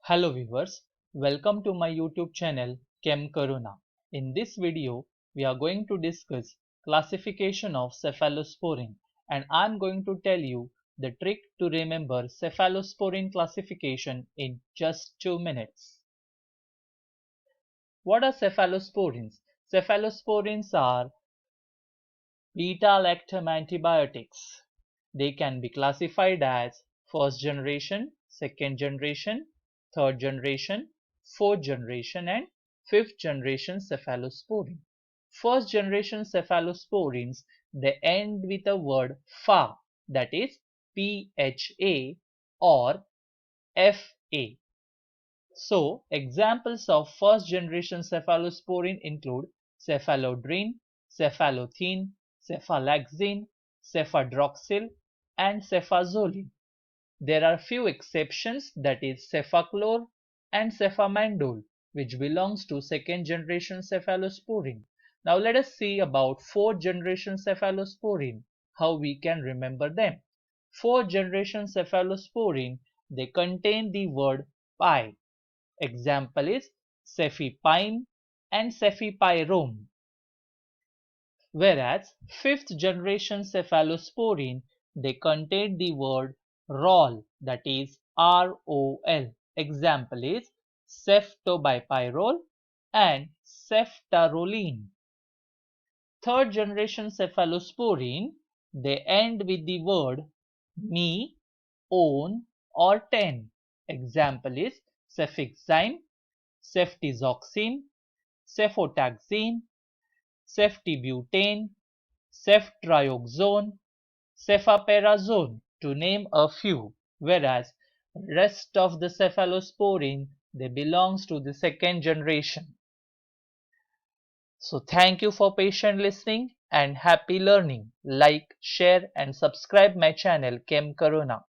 Hello viewers, welcome to my YouTube channel Chem Karuna. In this video, we are going to discuss classification of cephalosporin and I am going to tell you the trick to remember cephalosporin classification in just 2 minutes. What are cephalosporins? Cephalosporins are beta-lactam antibiotics. They can be classified as first generation, second generation, third generation, fourth generation and fifth generation cephalosporin. First generation cephalosporins, they end with a word Pha, that is PHA or FA. So examples of first generation cephalosporin include cephalodrine, cephalothene, cephalaxine, cefadroxil and cefazolin. There are few exceptions, that is cefaclor and cefamandole, which belongs to second generation cephalosporin. Now let us see about fourth generation cephalosporin, how we can remember them. Fourth generation cephalosporin, they contain the word pi. Example is cefepime and cefepirone. Whereas fifth generation cephalosporin, they contain the word rol, that is ROL. Example is ceftobipyrole and ceftaroline. Third generation cephalosporin, they end with the word me, on or ten. Example is cefixime, ceftizoxime, cefotaxime, ceftibutane, ceftriaxone, cefaperazone, to name a few, whereas rest of the cephalosporin, they belongs to the second generation. So thank you for patient listening and happy learning. Like, share and subscribe my channel Chem Karuna.